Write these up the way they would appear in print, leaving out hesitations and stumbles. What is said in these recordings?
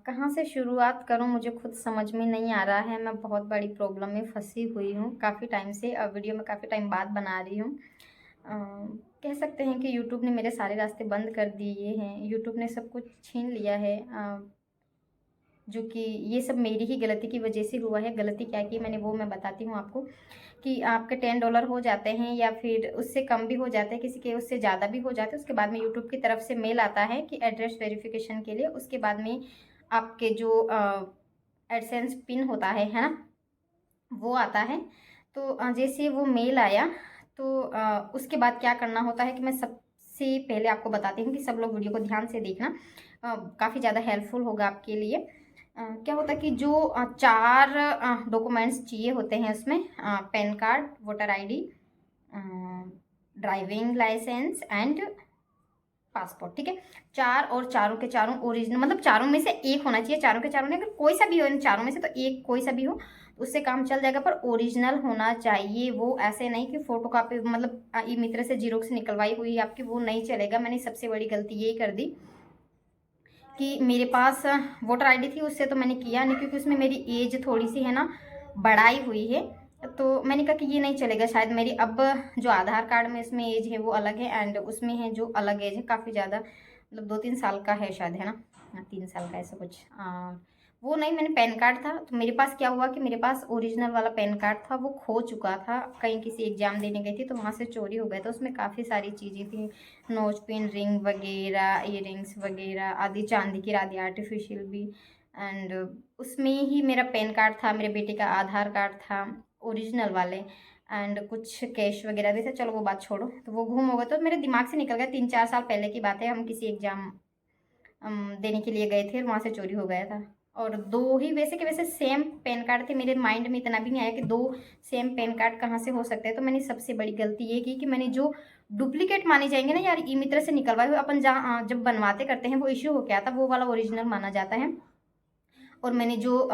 कहाँ से शुरुआत करूँ मुझे खुद समझ में नहीं आ रहा है। मैं बहुत बड़ी प्रॉब्लम में फँसी हुई हूँ काफ़ी टाइम से। वीडियो मैं काफ़ी टाइम बाद बना रही हूँ। अ, कह सकते हैं कि यूट्यूब ने मेरे सारे रास्ते बंद कर दिए हैं। यूट्यूब ने सब कुछ छीन लिया है। जो कि ये सब मेरी ही गलती की वजह से हुआ है। गलती क्या की मैंने वो मैं बताती हूँ आपको कि आपके $10 हो जाते हैं या फिर उससे कम भी हो जाते हैं, किसी के उससे ज़्यादा भी हो जाते हैं। उसके बाद में यूट्यूब की तरफ से मेल आता है कि एड्रेस वेरिफ़िकेशन के लिए। उसके बाद में आपके जो एडसेंस पिन होता है ना? वो आता है। तो जैसे वो मेल आया तो उसके बाद क्या करना होता है कि मैं सबसे पहले आपको बताती हूँ कि सब लोग वीडियो को ध्यान से देखना। काफ़ी ज़्यादा हेल्पफुल होगा आपके लिए। क्या होता है कि जो 4 डॉक्यूमेंट्स चाहिए होते हैं उसमें PAN card, voter ID, driving licence and passport, ठीक है। 4 और चारों के चारों ओरिजिनल, मतलब चारों में से एक होना चाहिए। चारों के चारों नहीं, अगर कोई सा भी हो इन चारों में से तो एक कोई सा भी हो तो उससे काम चल जाएगा, पर ओरिजिनल होना चाहिए। वो ऐसे नहीं कि फोटोकॉपी, मतलब ई मित्र से जीरोक्स निकलवाई हुई आपकी, वो नहीं चलेगा। मैंने सबसे बड़ी गलती यही कर दी कि मेरे पास वोटर आईडी थी, उससे तो मैंने किया नहीं क्योंकि उसमें मेरी एज थोड़ी सी है ना बढ़ाई हुई है। तो मैंने कहा कि ये नहीं चलेगा शायद मेरी। अब जो आधार कार्ड में इसमें एज है वो अलग है एंड उसमें है जो अलग एज है, काफ़ी ज़्यादा, मतलब 2-3 साल का है शायद, है ना? 3 साल का ऐसा कुछ। वो नहीं, मैंने पैन कार्ड था तो मेरे पास क्या हुआ कि मेरे पास ओरिजिनल वाला पैन कार्ड था, वो खो चुका था। कहीं किसी एग्ज़ाम देने गई थी तो वहाँ से चोरी हो गया था। उसमें काफ़ी सारी चीज़ें थी, नोज पिन, रिंग वगैरह, इयररिंग्स वगैरह, आधी चांदी की, आधी आर्टिफिशियल भी। एंड उसमें ही मेरा पैन कार्ड था, मेरे बेटे का आधार कार्ड था, ओरिजिनल वाले, एंड कुछ कैश वगैरह भी था। चलो वो बात छोड़ो, तो वो गुम हो गया तो मेरे दिमाग से निकल गया। 3-4 साल पहले की बात है, हम किसी एग्ज़ाम देने के लिए गए थे और वहाँ से चोरी हो गया था। और 2 ही, वैसे के वैसे सेम पैन कार्ड थे। मेरे माइंड में इतना भी नहीं आया कि 2 सेम पैन कार्ड कहाँ से हो सकते हैं। तो मैंने सबसे बड़ी गलती ये की कि मैंने जो डुप्लीकेट माने जाएंगे ना यार, ई मित्र से निकलवाए हुए, अपन जहाँ जब बनवाते करते हैं वो इश्यू हो के आता, वो वाला ओरिजिनल माना जाता है। और मैंने जो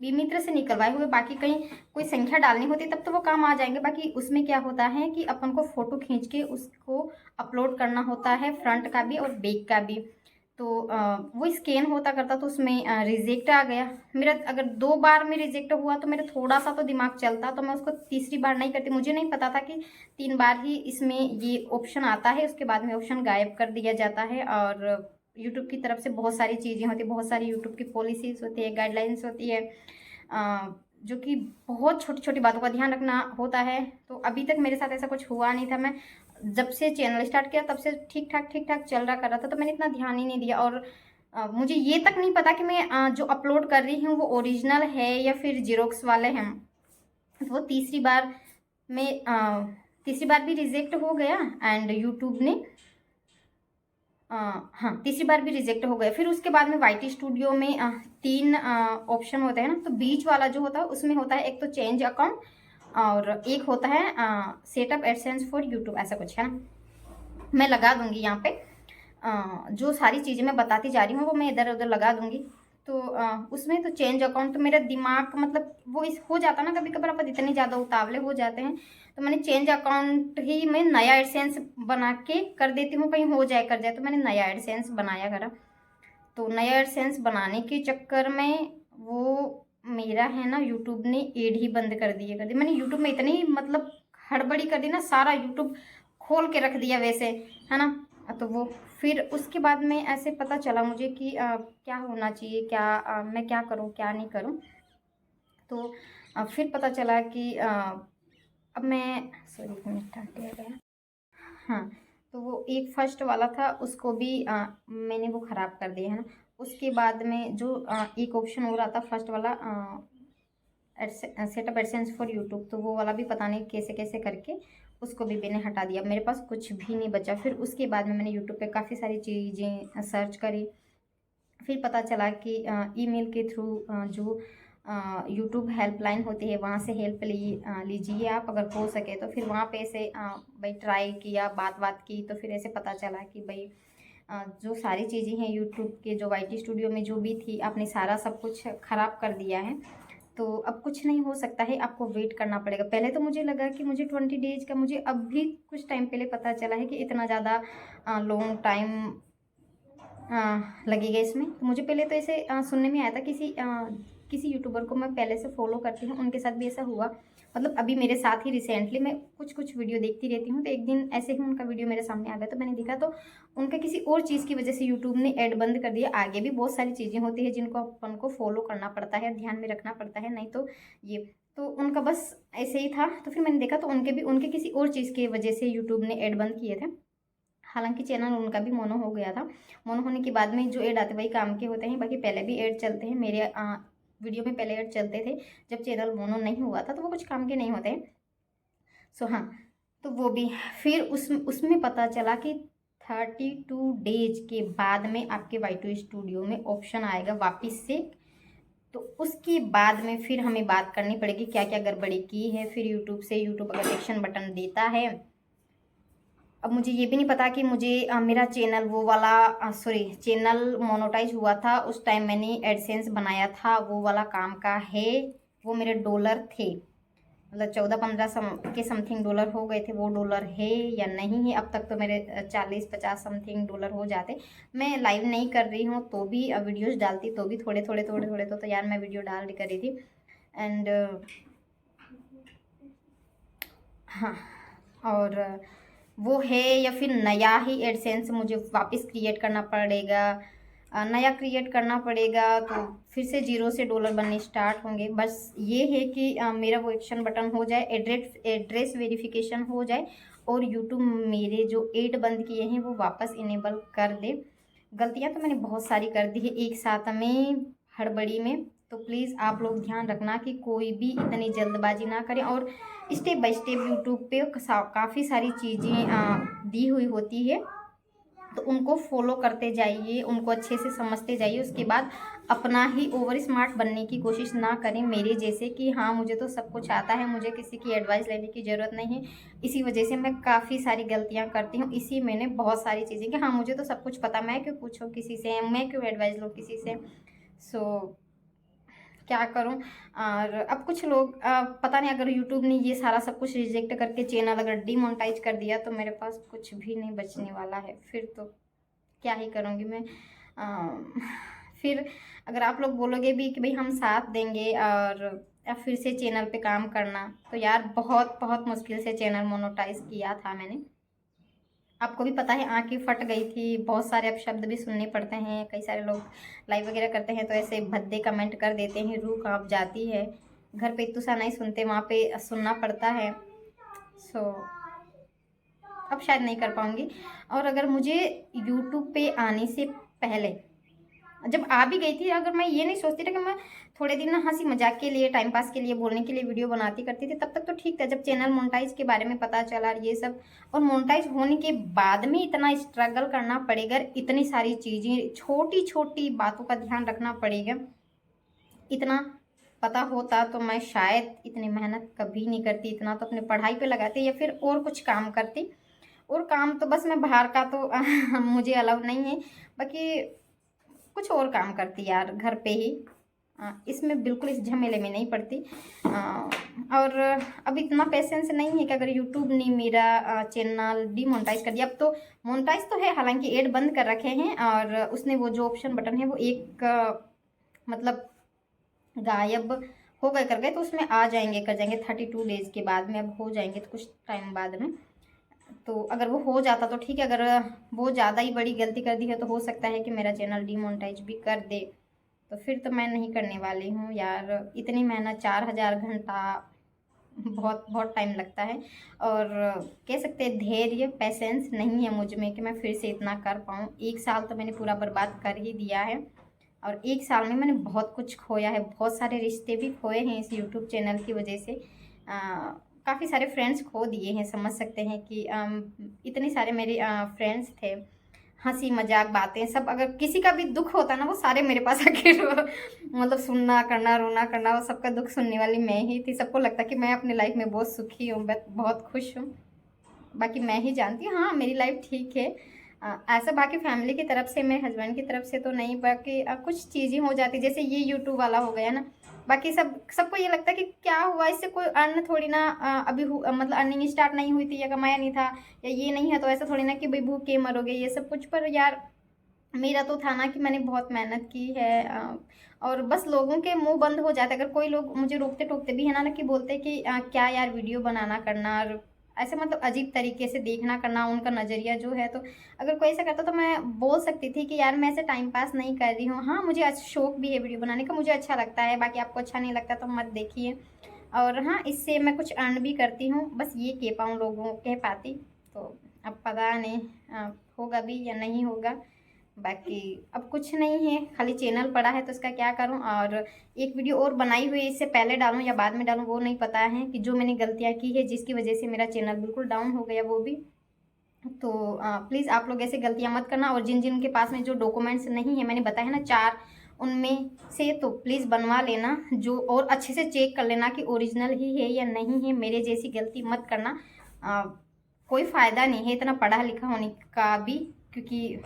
ई मित्र से निकलवाए हुए, बाकी कहीं कोई संख्या डालनी होती तब तो वो काम आ जाएंगे। बाकी उसमें क्या होता है कि अपन को फ़ोटो खींच के उसको अपलोड करना होता है, फ्रंट का भी और बैक का भी। तो वो स्कैन होता करता तो उसमें रिजेक्ट आ गया मेरा। अगर 2 बार में रिजेक्ट हुआ तो मेरा थोड़ा सा तो दिमाग चलता, तो मैं उसको तीसरी बार नहीं करती। मुझे नहीं पता था कि 3 बार ही इसमें ये ऑप्शन आता है, उसके बाद में ऑप्शन गायब कर दिया जाता है। और यूट्यूब की तरफ से बहुत सारी चीज़ें होती हैं, बहुत सारी यूट्यूब की पॉलिसीज़ होती है, गाइडलाइंस होती है, जो कि बहुत छोटी-छोटी बातों का ध्यान रखना होता है। तो अभी तक मेरे साथ ऐसा कुछ हुआ नहीं था। मैं जब से चैनल स्टार्ट किया तब से ठीक-ठाक चल रहा कर रहा था, तो मैंने इतना ध्यान ही नहीं दिया। और मुझे ये तक नहीं पता कि मैं जो अपलोड कर रही हूँ वो ओरिजिनल है या फिर ज़ेरॉक्स वाले हैं। तो वो तीसरी बार भी रिजेक्ट हो गया एंड यूट्यूब ने हाँ, तीसरी बार भी रिजेक्ट हो गए। फिर उसके बाद में वाईटी स्टूडियो में 3 ऑप्शन होते हैं ना, तो बीच वाला जो होता है उसमें होता है एक तो चेंज अकाउंट और एक होता है सेटअप एडसेंस फॉर यूट्यूब, ऐसा कुछ है ना। मैं लगा दूंगी यहाँ पे जो सारी चीज़ें मैं बताती जा रही हूँ वो मैं इधर उधर लगा दूंगी। तो उसमें तो चेंज अकाउंट तो मेरा दिमाग, मतलब वो इस हो जाता ना, कभी कभार अपन इतने ज़्यादा उतावले हो जाते हैं। तो मैंने चेंज अकाउंट ही मैं नया एडसेंस बना के कर देती हूँ, कहीं हो जाए कर जाए। तो मैंने नया एडसेंस बनाया करा। तो नया एडसेंस बनाने के चक्कर में वो मेरा है ना, यूट्यूब ने एड ही बंद कर दी। मैंने यूट्यूब में इतनी, मतलब हड़बड़ी कर दी ना, सारा यूट्यूब खोल के रख दिया वैसे, है ना। तो वो फिर उसके बाद में ऐसे पता चला मुझे कि क्या होना चाहिए, क्या मैं क्या करूं क्या नहीं करूं। तो फिर पता चला कि अब मैं, सॉरी एक मिनट हट गया। हाँ, तो वो एक फर्स्ट वाला था उसको भी मैंने वो ख़राब कर दिया, है ना। उसके बाद में जो एक ऑप्शन हो रहा था फर्स्ट वाला, सेटअप एडसेंस फॉर यूट्यूब, तो वो वाला भी पता नहीं कैसे कैसे करके उसको भी मैंने हटा दिया। मेरे पास कुछ भी नहीं बचा। फिर उसके बाद में मैंने यूट्यूब पे काफ़ी सारी चीज़ें सर्च करी। फिर पता चला कि ईमेल के थ्रू जो यूट्यूब हेल्पलाइन होती है वहाँ से हेल्प लीजिए आप, अगर हो सके तो। फिर वहाँ पे ऐसे भाई ट्राई किया, बात की, तो फिर ऐसे पता चला कि भाई जो सारी चीज़ें हैं यूट्यूब के, जो वाईटी स्टूडियो में जो भी थी, आपने सारा सब कुछ ख़राब कर दिया है। तो अब कुछ नहीं हो सकता है, आपको वेट करना पड़ेगा। पहले तो मुझे लगा कि मुझे 20 डेज़ का, मुझे अब भी कुछ टाइम पहले पता चला है कि इतना ज़्यादा लॉन्ग टाइम लगेगा इसमें। तो मुझे पहले तो ऐसे सुनने में आया था, किसी यूट्यूबर को मैं पहले से फॉलो करती हूँ, उनके साथ भी ऐसा हुआ। मतलब अभी मेरे साथ ही रिसेंटली मैं कुछ वीडियो देखती रहती हूँ, तो एक दिन ऐसे ही उनका वीडियो मेरे सामने आ गया, तो मैंने देखा तो उनका किसी और चीज़ की वजह से यूट्यूब ने ऐड बंद कर दिया। आगे भी बहुत सारी चीज़ें होती है जिनको अपन को फॉलो करना पड़ता है, ध्यान में रखना पड़ता है, नहीं तो ये तो उनका बस ऐसे ही था। तो फिर मैंने देखा तो उनके किसी और चीज़ की वजह से यूट्यूब ने ऐड बंद किए थे। हालांकि चैनल उनका भी मोनो हो गया था। मोनो होने के बाद में जो ऐड आते वही काम के होते हैं, बाकी पहले भी ऐड चलते हैं मेरे वीडियो में, पहले ऐड चलते थे जब चैनल मोनो नहीं हुआ था, तो वो कुछ काम के नहीं होते हैं। सो हाँ, तो वो भी फिर उसमें पता चला कि 32 डेज के बाद में आपके Y2 स्टूडियो में ऑप्शन आएगा वापस से। तो उसके बाद में फिर हमें बात करनी पड़ेगी क्या क्या गड़बड़ी की है। फिर यूट्यूब से यूट्यूब अगर एक्शन बटन देता है, अब मुझे ये भी नहीं पता कि मुझे मेरा चैनल वो वाला चैनल मोनेटाइज हुआ था उस टाइम मैंने एडसेंस बनाया था, वो वाला काम का है। वो मेरे डॉलर थे, मतलब 14-15 के समथिंग डॉलर हो गए थे, वो डॉलर है या नहीं है। अब तक तो मेरे 40-50 समथिंग डॉलर हो जाते। मैं लाइव नहीं कर रही हूँ तो भी वीडियोस डालती तो भी थोड़े थोड़े तो यार मैं वीडियो डाल कर रही थी। एंड हाँ, और वो है या फिर नया ही एडसेंस मुझे वापस क्रिएट करना पड़ेगा। नया क्रिएट करना पड़ेगा तो फिर से जीरो से डॉलर बनने स्टार्ट होंगे। बस ये है कि मेरा वो एक्शन बटन हो जाए, एड्रेस वेरिफिकेशन हो जाए, और यूट्यूब मेरे जो ऐड बंद किए हैं वो वापस इनेबल कर दे। गलतियाँ तो मैंने बहुत सारी कर दी है एक साथ में, हड़बड़ी में। तो प्लीज़ आप लोग ध्यान रखना कि कोई भी इतनी जल्दबाजी ना करें, और स्टेप बाय स्टेप यूट्यूब पे काफ़ी सारी चीज़ें दी हुई होती है, तो उनको फॉलो करते जाइए, उनको अच्छे से समझते जाइए। उसके बाद अपना ही ओवर स्मार्ट बनने की कोशिश ना करें मेरे जैसे कि हाँ मुझे तो सब कुछ आता है, मुझे किसी की एडवाइस लेने की ज़रूरत नहीं है। इसी वजह से मैं काफ़ी सारी गलतियाँ करती हूँ। इसी मैंने बहुत सारी चीज़ें कि हाँ मुझे तो सब कुछ पता, मैं क्यों पूछूँ किसी से, मैं क्यों एडवाइस लूँ किसी से। सो क्या करूं। और अब कुछ लोग पता नहीं, अगर यूट्यूब ने ये सारा सब कुछ रिजेक्ट करके चैनल अगर डीमोनेटाइज कर दिया तो मेरे पास कुछ भी नहीं बचने वाला है। फिर तो क्या ही करूँगी मैं। फिर अगर आप लोग बोलोगे भी कि भाई हम साथ देंगे और फिर से चैनल पे काम करना, तो यार बहुत बहुत मुश्किल से चैनल मोनेटाइज किया था मैंने। आपको भी पता है आंखें फट गई थी, बहुत सारे अपशब्द भी सुनने पड़ते हैं। कई सारे लोग लाइव वगैरह करते हैं तो ऐसे भद्दे कमेंट कर देते हैं, रूह कांप जाती है। घर पे इतना सा नहीं सुनते, वहाँ पे सुनना पड़ता है। सो अब शायद नहीं कर पाऊँगी। और अगर मुझे यूट्यूब पे आने से पहले, जब आ भी गई थी, अगर मैं ये नहीं सोचती था कि मैं थोड़े दिन ना हंसी मजाक के लिए, टाइम पास के लिए, बोलने के लिए वीडियो बनाती करती थी, तब तक तो ठीक था। जब चैनल मोनेटाइज के बारे में पता चला ये सब, और मोनेटाइज होने के बाद में इतना स्ट्रगल करना पड़ेगा, इतनी सारी चीज़ें, छोटी छोटी बातों का ध्यान रखना पड़ेगा, इतना पता होता तो मैं शायद इतनी मेहनत कभी नहीं करती। इतना तो अपने पढ़ाई पे लगाती या फिर और कुछ काम करती। और काम तो बस मैं बाहर का तो मुझे अलाउ नहीं है, बाकी कुछ और काम करती यार घर पे ही। इसमें बिल्कुल इस झमेले में नहीं पड़ती। और अब इतना पेशेंस नहीं है कि अगर यूट्यूब ने मेरा चैनल डीमोनेटाइज कर दिया। अब तो मोनेटाइज तो है, हालांकि ऐड बंद कर रखे हैं, और उसने वो जो ऑप्शन बटन है वो एक मतलब गायब हो गए कर गए, तो उसमें आ जाएंगे, कर जाएंगे 32 डेज के बाद में। अब हो जाएंगे तो कुछ टाइम बाद में। तो अगर वो हो जाता तो ठीक है, अगर वो ज़्यादा ही बड़ी गलती कर दी है तो हो सकता है कि मेरा चैनल डीमोनेटाइज भी कर दे। तो फिर तो मैं नहीं करने वाली हूँ यार, इतनी मेहनत, 4000 घंटा, बहुत बहुत टाइम लगता है। और कह सकते हैं धैर्य, पेशेंस नहीं है मुझ में कि मैं फिर से इतना कर पाऊँ। 1 साल तो मैंने पूरा बर्बाद कर ही दिया है, और 1 साल में मैंने बहुत कुछ खोया है, बहुत सारे रिश्ते भी खोए हैं इस यूट्यूब चैनल की वजह से। काफ़ी सारे फ्रेंड्स खो दिए हैं, समझ सकते हैं कि इतने सारे मेरे फ्रेंड्स थे, हंसी मजाक बातें सब, अगर किसी का भी दुख होता ना वो सारे मेरे पास आके मतलब सुनना करना, रोना करना, वो सबका दुख सुनने वाली मैं ही थी। सबको लगता कि मैं अपनी लाइफ में बहुत सुखी हूँ, बहुत खुश हूँ, बाकी मैं ही जानती हूँ हाँ मेरी लाइफ ठीक है। ऐसा बाकी फैमिली की तरफ से, मेरे हस्बैंड की तरफ से तो नहीं, बाकी कुछ चीज़ें हो जाती जैसे ये यूट्यूब वाला हो गया ना। बाकी सबको ये लगता है कि क्या हुआ इससे, कोई अर्न थोड़ी ना मतलब अर्निंग स्टार्ट नहीं हुई थी या कमाया नहीं था या ये नहीं है, तो ऐसा थोड़ी ना कि भाई भूखे मरोगे ये सब कुछ। पर यार मेरा तो था ना कि मैंने बहुत मेहनत की है, और बस लोगों के मुंह बंद हो जाते। अगर कोई लोग मुझे रोकते टोकते भी है ना कि बोलते कि क्या यार वीडियो बनाना करना, और ऐसे मतलब अजीब तरीके से देखना करना, उनका नज़रिया जो है। तो अगर कोई ऐसा करता तो मैं बोल सकती थी कि यार मैं ऐसे टाइम पास नहीं कर रही हूँ, हाँ मुझे शौक भी है वीडियो बनाने का, मुझे अच्छा लगता है, बाकी आपको अच्छा नहीं लगता तो मत देखिए। और हाँ, इससे मैं कुछ अर्न भी करती हूँ, बस ये कह पाऊँ लोगों कह पाती। तो अब पता नहीं होगा भी या नहीं होगा। बाकी अब कुछ नहीं है, खाली चैनल पड़ा है तो इसका क्या करूं। और एक वीडियो और बनाई हुई है, इससे पहले डालूं या बाद में डालूं वो नहीं पता है, कि जो मैंने गलतियां की है जिसकी वजह से मेरा चैनल बिल्कुल डाउन हो गया वो भी। तो प्लीज़ आप लोग ऐसे गलतियां मत करना। और जिन जिन के पास में जो डॉक्यूमेंट्स नहीं है, मैंने बताया ना 4, उनमें से तो प्लीज़ बनवा लेना जो, और अच्छे से चेक कर लेना कि ओरिजिनल ही है या नहीं है। मेरे जैसी गलती मत करना। कोई फ़ायदा नहीं है इतना पढ़ा लिखा होने का भी, क्योंकि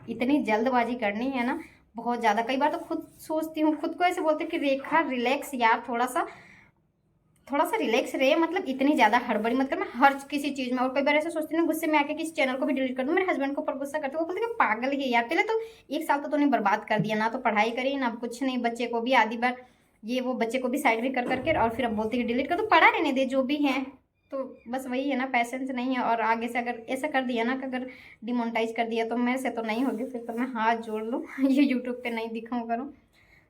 इतनी जल्दबाजी करनी है ना बहुत ज़्यादा। कई बार तो खुद सोचती हूँ, खुद को ऐसे बोलते कि रेखा रिलैक्स यार, थोड़ा सा रिलैक्स रहे, मतलब इतनी ज़्यादा हड़बड़ी मत कर। मैं हर किसी चीज़ में, और कई बार ऐसे सोचती हूँ गुस्से में आके कि इस चैनल को भी डिलीट कर दूँ। मेरे हस्बैंड को ऊपर गुस्सा करते, वो बोलते कि पागल ही है यार, पहले तो 1 साल तो तूने बर्बाद कर दिया ना, तो पढ़ाई करी ना कुछ नहीं, बच्चे को भी आधी बार ये वो बच्चे को भी साइड में कर करके, और फिर अब बोलते कि डिलीट कर, तो पढ़ा रहने दे जो भी है। तो बस वही है ना, पैसेंस नहीं है। और आगे से अगर ऐसा कर दिया ना कि अगर डिमोनेटाइज कर दिया तो मेरे से तो नहीं होगी, फिर तो मैं हाथ जोड़ लूँ ये यूट्यूब पे नहीं दिखाऊँ करूँ।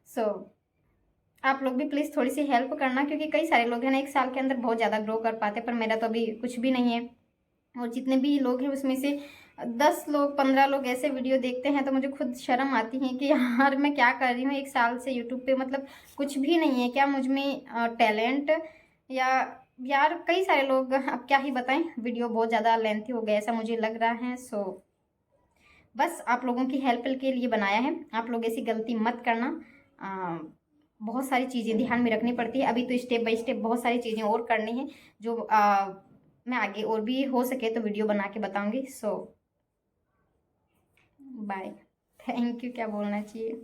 सो आप लोग भी प्लीज़ थोड़ी सी हेल्प करना, क्योंकि कई सारे लोग हैं ना 1 साल के अंदर बहुत ज़्यादा ग्रो कर पाते, पर मेरा तो अभी कुछ भी नहीं है। और जितने भी लोग हैं उसमें से 10 लोग 15 लोग ऐसे वीडियो देखते हैं, तो मुझे खुद शर्म आती है कि यार मैं क्या कर रही हूँ 1 साल से यूट्यूब पे, मतलब कुछ भी नहीं है क्या मुझ में टैलेंट, या यार कई सारे लोग, अब क्या ही बताएं, वीडियो बहुत ज़्यादा लेंथी हो गया ऐसा मुझे लग रहा है। सो बस आप लोगों की हेल्प के लिए बनाया है, आप लोग ऐसी गलती मत करना। बहुत सारी चीज़ें ध्यान में रखनी पड़ती है, अभी तो स्टेप बाय स्टेप बहुत सारी चीज़ें और करनी है, जो मैं आगे और भी हो सके तो वीडियो बना के बताऊंगी। सो बाय, थैंक यू, क्या बोलना चाहिए।